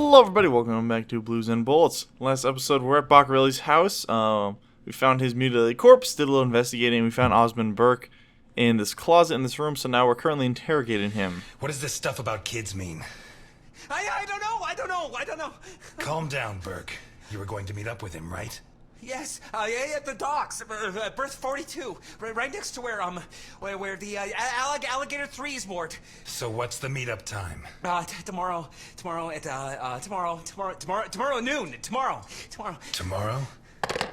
Hello everybody, welcome back to Blues and Bullets. Last episode we're at Baccarelli's house. We found his mutilated corpse, did a little investigating, we found Osmond Burke in this closet in this room, so now we're currently interrogating him. What does this stuff about kids mean? I don't know. Calm down, Burke. You were going to meet up with him, right? Yes, at the docks, berth 42, right next to where the alligator 3 is moored. So what's the meetup time? Tomorrow at noon. Tomorrow. Tomorrow?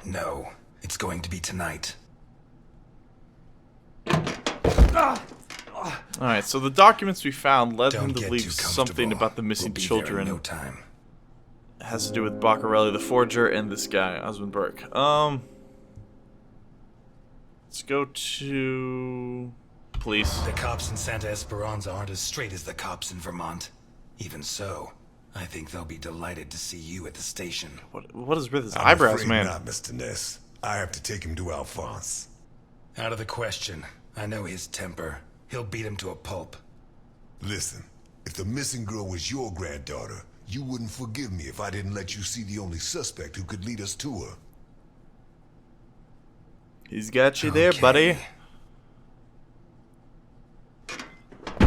No, it's going to be tonight. Alright, so the documents we found led them Don't to get believe too something about the missing We'll be children. there in no time. It has to do with Baccarelli, the forger, and this guy, Osmond Burke. Let's go to police. The cops in Santa Esperanza aren't as straight as the cops in Vermont. Even so, I think they'll be delighted to see you at the station. What is with his I'm eyebrows, afraid man? not, Mr. Ness. I have to take him to Alphonse. Out of the question. I know his temper. He'll beat him to a pulp. Listen, if the missing girl was your granddaughter, you wouldn't forgive me if I didn't let you see the only suspect who could lead us to her. He's got you there, Okay. buddy.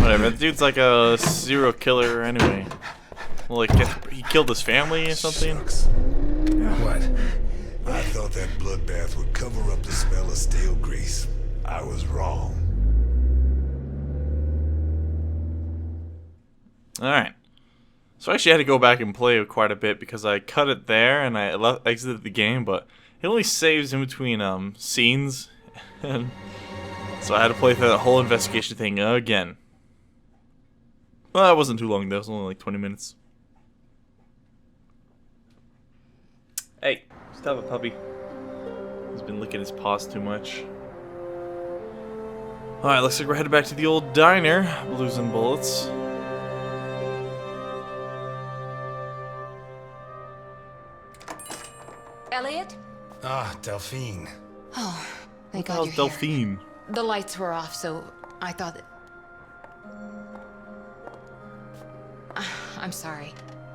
Whatever, that dude's like a serial killer anyway. Well, like, he killed his family or something? Shucks. What? I thought that bloodbath would cover up the smell of stale grease. I was wrong. Alright. So I actually had to go back and play quite a bit because I cut it there and I exited the game, but it only saves in between scenes. And so I had to play through that whole investigation thing again. Well, that wasn't too long though, it was only like 20 minutes. Hey, stop it, puppy. He's been licking his paws too much. Alright, looks like we're headed back to the old diner, Blues and Bullets. Eliot? Ah, Delphine. Oh, thank God How's you're here. Delphine? The lights were off, so I thought that... I'm sorry.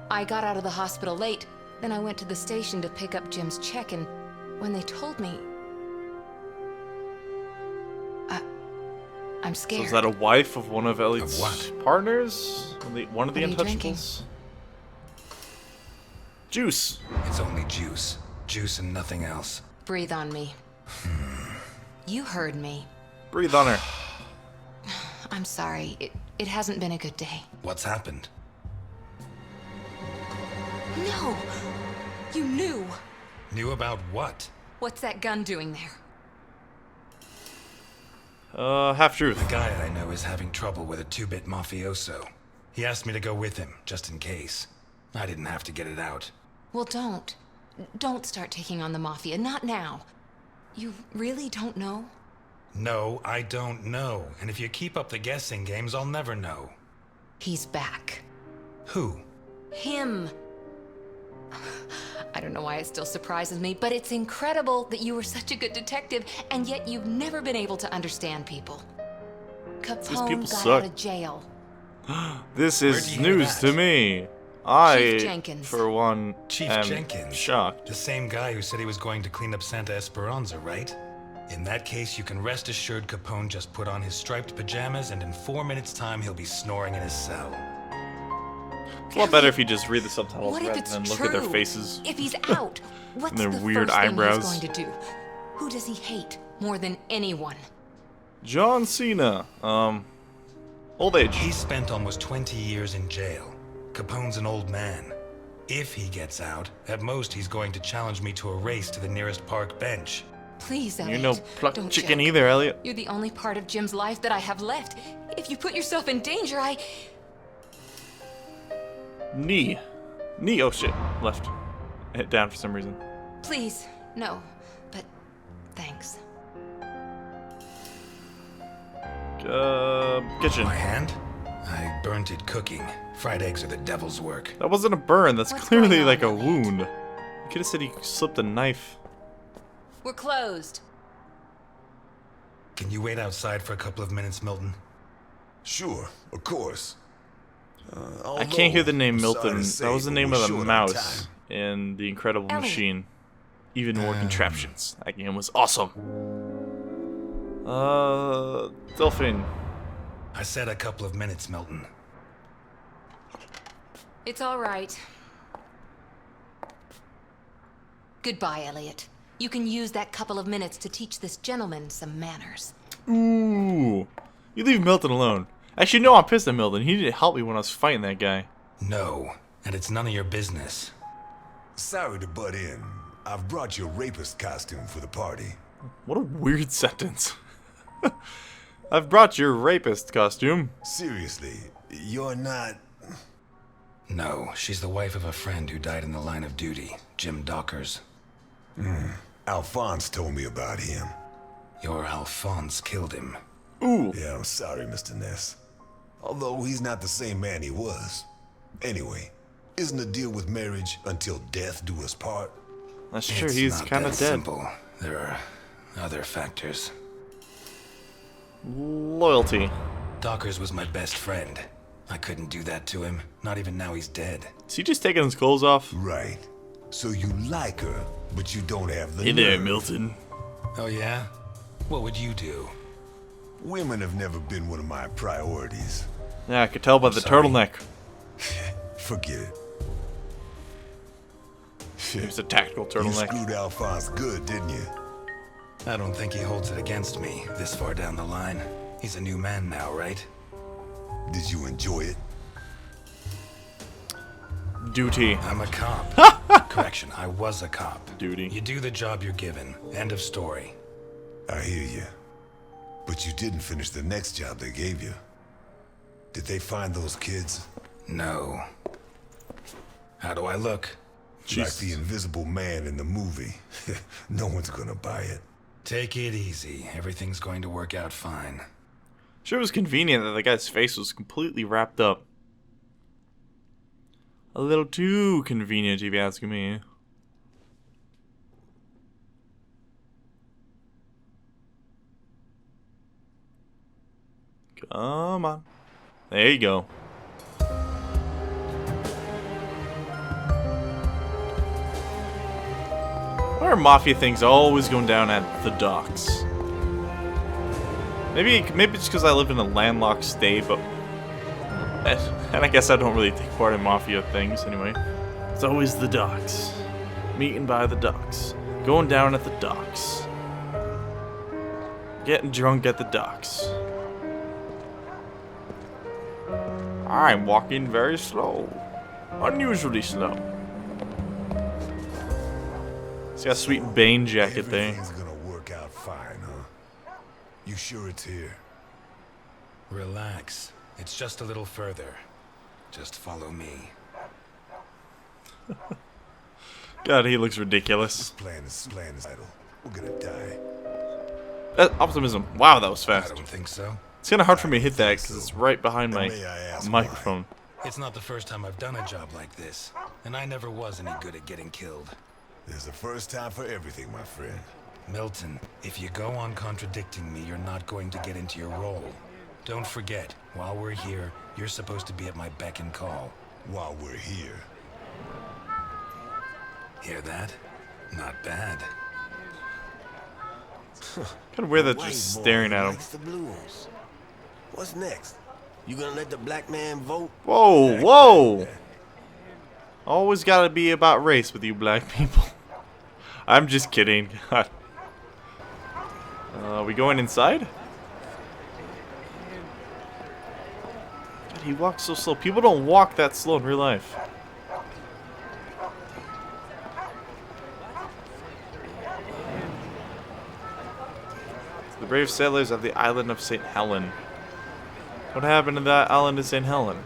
I got out of the hospital late, then I went to the station to pick up Jim's check, and when they told me... I'm So scared. is that a wife of one of Elliot's Of what? partners? One of the What are you drinking? Untouchables? Juice. It's only juice. Juice and nothing else. Breathe on me. You heard me. Breathe on her. I'm sorry. It hasn't been a good day. What's happened? No! You knew! Knew about what? What's that gun doing there? Half truth. The guy I know is having trouble with a 2-bit mafioso. He asked me to go with him, just in case. I didn't have to get it out. Well, don't. Don't start taking on the Mafia. Not now. You really don't know? No, I don't know. And if you keep up the guessing games, I'll never know. He's back. Who? Him. I don't know why it still surprises me, but it's incredible that you were such a good detective, and yet you've never been able to understand people. Capone people got suck. out of jail. This Where'd is you hear news that? to me. I, Chief Jenkins. for one, Chief am Jenkins. shocked. The same guy who said he was going to clean up Santa Esperanza, right? In that case, you can rest assured Capone just put on his striped pajamas, and in 4 minutes' time, he'll be snoring in his cell. It's a lot better if you just read the subtitles What if rather it's than look true? at their faces. If he's out, what's their the weird first eyebrows. thing he's going to do? Who does he hate more than anyone? John Cena. Old age. He spent almost 20 years in jail. Capone's an old man. If he gets out, at most he's going to challenge me to a race to the nearest park bench. Please, Elliot. You're no plucked don't chicken joke. either, Elliot. You're the only part of Jim's life that I have left. If you put yourself in danger, Knee. Oh shit. Left. Hit down for some reason. Please, no. But thanks. Kitchen. My hand? I burnt it cooking. Fried eggs are the devil's work. That wasn't a burn. That's What's clearly going on, like a Elliot? wound. You could have said he slipped a knife. We're closed. Can you wait outside for a couple of minutes, Milton? Sure, of course. I can't hear the name Although, I'm sorry Milton. to say, That was the but name we're of the short on mouse time. in The Incredible Elliot. Machine. Even more contraptions. That game was awesome. Delphine. I said a couple of minutes, Milton. It's all right. Goodbye, Elliot. You can use that couple of minutes to teach this gentleman some manners. Ooh. You leave Milton alone. Actually, no, I'm pissed at Milton. He didn't help me when I was fighting that guy. No, and it's none of your business. Sorry to butt in. I've brought your rapist costume for the party. What a weird sentence. I've brought your rapist costume. Seriously, you're not... No, she's the wife of a friend who died in the line of duty, Jim Dockers. Alphonse told me about him. Your Alphonse killed him. Ooh. Yeah, I'm sorry, Mr. Ness. Although he's not the same man he was. Anyway, isn't the deal with marriage until death do us part? That's true, It's he's not kind of that dead. simple. There are other factors. Loyalty. Dockers was my best friend. I couldn't do that to him, not even now he's dead. Is he just taking his clothes off? Right. So you like her, but you don't have the Hey there, nerve. Milton. Oh yeah? What would you do? Women have never been one of my priorities. Yeah, I could tell by the sorry. turtleneck. Forget it. It's a tactical You turtleneck. screwed Alphonse good, didn't you? I don't think he holds it against me this far down the line. He's a new man now, right? Did you enjoy it? Duty. I'm a cop. Correction, I was a cop. Duty. You do the job you're given. End of story. I hear you. But you didn't finish the next job they gave you. Did they find those kids? No. How do I look? Like the invisible man in the movie. No one's gonna buy it. Take it easy. Everything's going to work out fine. Sure, it was convenient that the guy's face was completely wrapped up. A little too convenient, if you ask me. Come on. There you go. Why are mafia things always going down at the docks? Maybe it's because I live in a landlocked state, but and I guess I don't really take part in mafia things anyway. It's always the docks, meeting by the docks, going down at the docks, getting drunk at the docks. I'm walking very slow, unusually slow. He's got a sweet Bane jacket there. Everything's gonna work out fine, huh? You sure it's here? Relax. It's just a little further. Just follow me. God, he looks ridiculous. Plan is idle. We're gonna die. Optimism. Wow, that was I fast. don't think so. It's kind of hard for me to hit that because it's right behind my May I ask microphone. It's not the first time I've done a job like this, and I never was any good at getting killed. There's a first time for everything, my friend. Milton, if you go on contradicting me, you're not going to get into your role. Don't forget, while we're here, you're supposed to be at my beck and call. While we're here. Hear that? Not bad. Kind of weird that White just boy staring at him. likes the blues. What's next? You gonna let the black man vote? Whoa, whoa! Always gotta be about race with you black people. I'm just kidding. God. We going inside? God, he walks so slow. People don't walk that slow in real life. The brave sailors of the island of St. Helen. What happened to that island of St. Helen?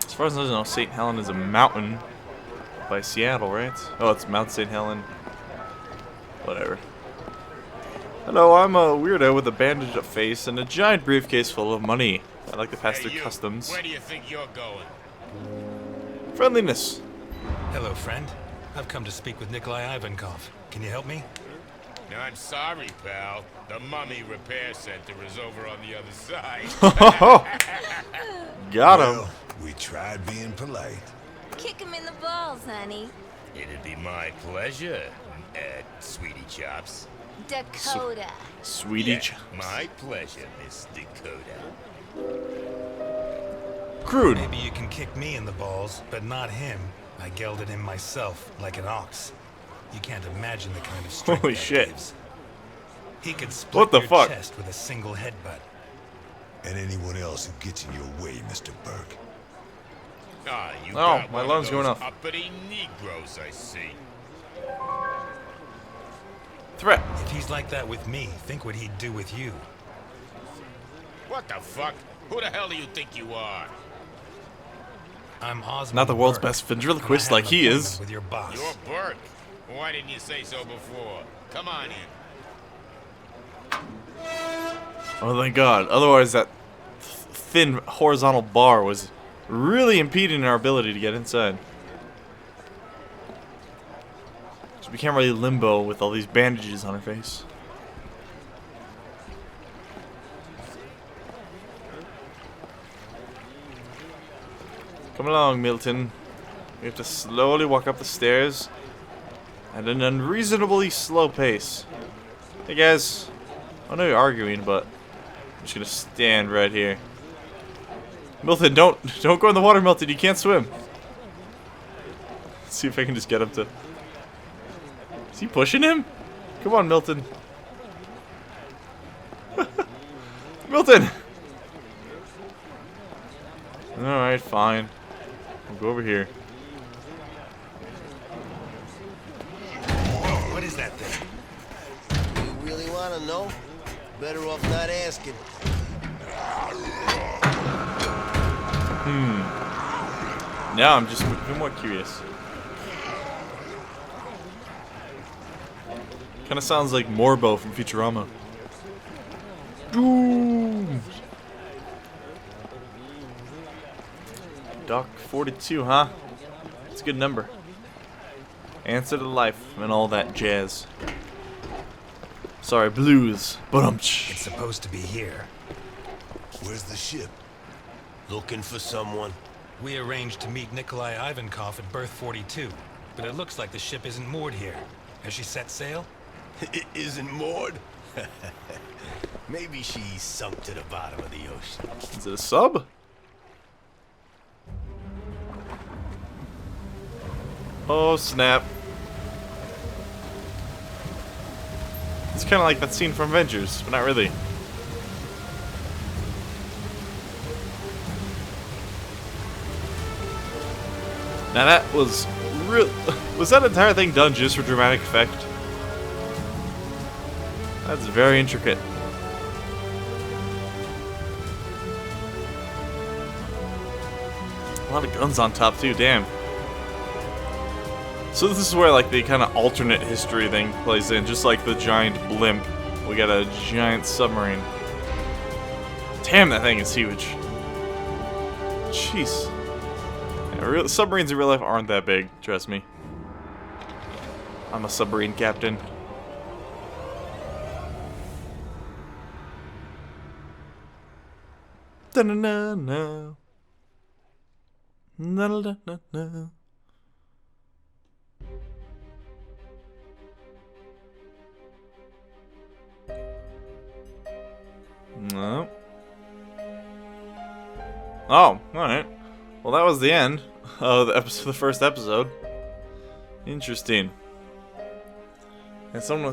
As far as I know, St. Helen is a mountain by Seattle, right? Oh, it's Mount St. Helen. Whatever. Hello, I'm a weirdo with a bandaged up face and a giant briefcase full of money. I'd like to pass through customs. Where do you think you're going? Friendliness. Hello, friend. I've come to speak with Nikolai Ivankov. Can you help me? I'm sorry, pal. The mummy repair center is over on the other side. Got him. Well, We tried being polite. Kick him in the balls, honey. It'd be my pleasure, Sweetie Chops. Dakota. Sweetie Yeah, my pleasure, Miss Dakota. Crude. Maybe you can kick me in the balls, but not him. I gelded him myself, like an ox. You can't imagine the kind of strength Holy that shit. gives. He could split What the your fuck? chest with a single headbutt. And anyone else who gets in your way, Mr. Burke. Ah, you Oh, got my one alarm's of going those off. uppity Negroes, I see. Threat. If he's like that with me, think what he'd do with you. What the fuck? Who the hell do you think you are? I'm Osmond Not the world's Burke, best and I ventriloquist have like an he appointment is. with your boss. You're Burke. Why didn't you say so before? Come on in. Oh, thank God. Otherwise, that thin horizontal bar was really impeding our ability to get inside. So we can't really limbo with all these bandages on our face. Come along, Milton. We have to slowly walk up the stairs at an unreasonably slow pace. Hey guys, I know you're arguing, but I'm just gonna stand right here. Milton, don't go in the water, Milton. You can't swim. Let's see if I can just get him to. Is he pushing him? Come on, Milton. Milton. All right, fine. I'll go over here. What is that thing? You really want to know? Better off not asking. Now I'm just a bit more curious. Kind of sounds like Morbo from Futurama. Doom. Doc 42, huh? It's a good number. Answer to life and all that jazz. Sorry, blues. But It's supposed to be here. Where's the ship? Looking for someone. We arranged to meet Nikolai Ivankov at berth 42, but it looks like the ship isn't moored here. Has she set sail? It isn't moored. Maybe she sunk to the bottom of the ocean. Is it a sub? Oh snap. It's kind of like that scene from Avengers, but not really. Now that was real. Was that entire thing done just for dramatic effect? That's very intricate. A lot of guns on top too, damn. So this is where like the kind of alternate history thing plays in, just like the giant blimp. We got a giant submarine. Damn, that thing is huge. Jeez. Yeah, submarines in real life aren't that big, trust me. I'm a submarine captain. Da-na-na-na. Na-na-na-na. No. Oh, alright. Well, that was the end of the first episode. Interesting. And someone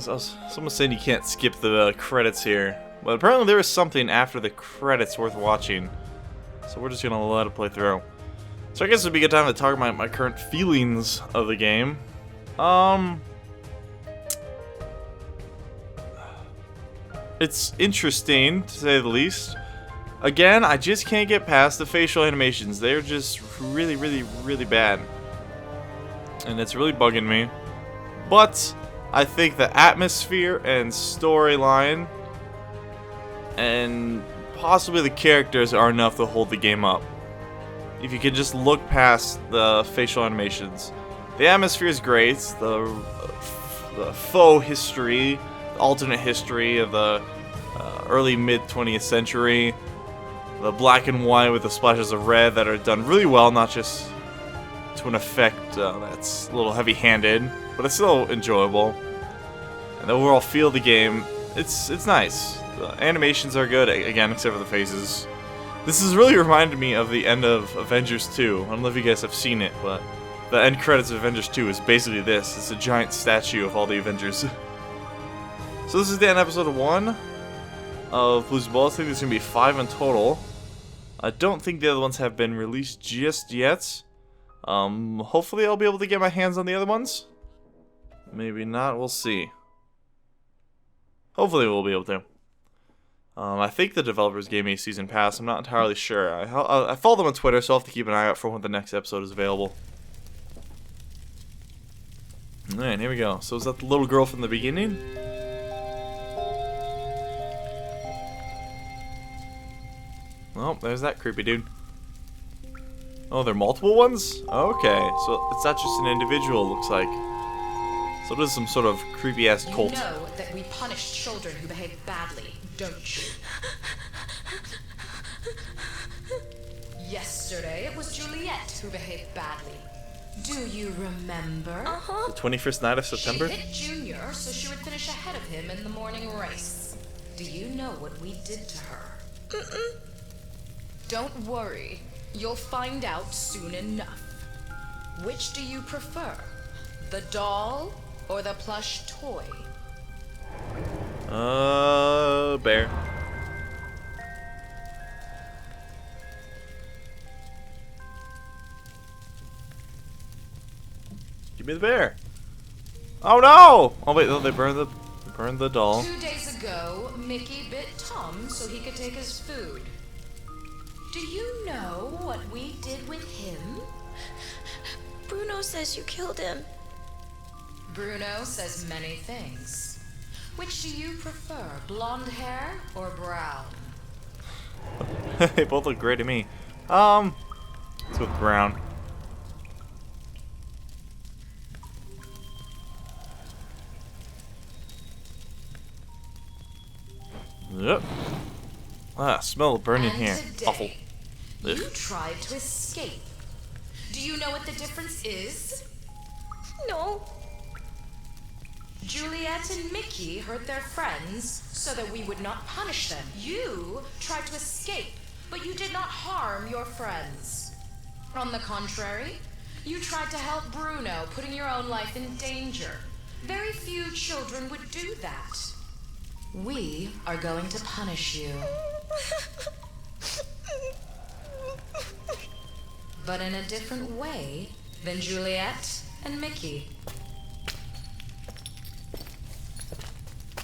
saying you can't skip the credits here. But apparently there is something after the credits worth watching. So we're just gonna let it play through. So I guess it'd be a good time to talk about my current feelings of the game. It's interesting, to say the least. Again, I just can't get past the facial animations. They're just really, really, really bad. And it's really bugging me. But I think the atmosphere and storyline and possibly the characters are enough to hold the game up. If you could just look past the facial animations. The atmosphere is great. The faux history, the alternate history of the early mid 20th century. the black and white with the splashes of red that are done really well, not just to an effect that's a little heavy-handed, but it's still enjoyable. And the overall feel of the game, it's nice. The animations are good, again, except for the faces. This has really reminded me of the end of Avengers 2. I don't know if you guys have seen it, but the end credits of Avengers 2 is basically this. It's a giant statue of all the Avengers. So this is the end of episode 1 of Blues Bullets. I think there's going to be 5 in total. I don't think the other ones have been released just yet. Hopefully I'll be able to get my hands on the other ones. Maybe not, we'll see. Hopefully we'll be able to. I think the developers gave me a season pass. I'm not entirely sure. I follow them on Twitter, so I'll have to keep an eye out for when the next episode is available. Alright, here we go. So is that the little girl from the beginning? Oh, there's that creepy dude. Oh, there are multiple ones? Okay, so it's not just an individual, it looks like. So it is some sort of creepy-ass cult. You know that we punish children who behave badly, don't you? Yesterday, it was Juliet who behaved badly. Do you remember? The 21st night of September? She hit Junior so she would finish ahead of him in the morning race. Do you know what we did to her? Don't worry. You'll find out soon enough. Which do you prefer? The doll or the plush toy? Bear. Give me the bear. Oh no! Oh wait, no, they burned the doll. 2 days ago, Mickey bit Tom so he could take his food. Do you know what we did with him? Bruno says you killed him. Bruno says many things. Which do you prefer, blonde hair or brown? They both look great to me. Let's go with brown. Yep. Ah, smell of burning And hair. today, Awful. You Ugh. tried to escape. Do you know what the difference is? No. Juliet and Mickey hurt their friends so that we would not punish them. You tried to escape, but you did not harm your friends. On the contrary, you tried to help Bruno, putting your own life in danger. Very few children would do that. We are going to punish you. But in a different way than Juliet and Mickey.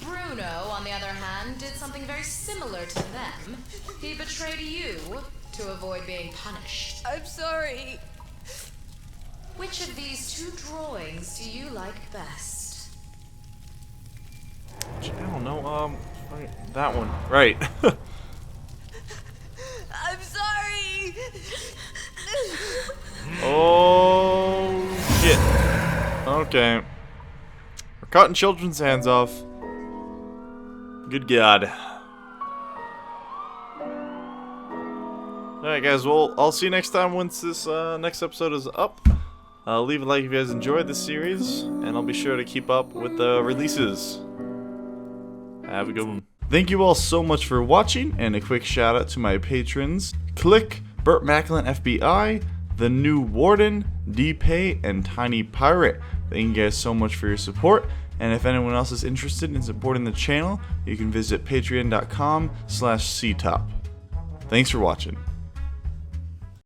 Bruno, on the other hand, did something very similar to them. He betrayed you to avoid being punished. I'm sorry. Which of these two drawings do you like best? I don't know, that one. Right. I'm sorry. Oh, shit. Okay. We're cutting children's hands off. Good God. Alright guys, well, I'll see you next time once this next episode is up. Leave a like if you guys enjoyed this series, and I'll be sure to keep up with the releases. Have a good one. Thank you all so much for watching, and a quick shout out to my patrons. Click, Burt Macklin FBI, The New Warden, D-Pay, and Tiny Pirate. Thank you guys so much for your support, and if anyone else is interested in supporting the channel, you can visit patreon.com/ctop. Thanks for watching.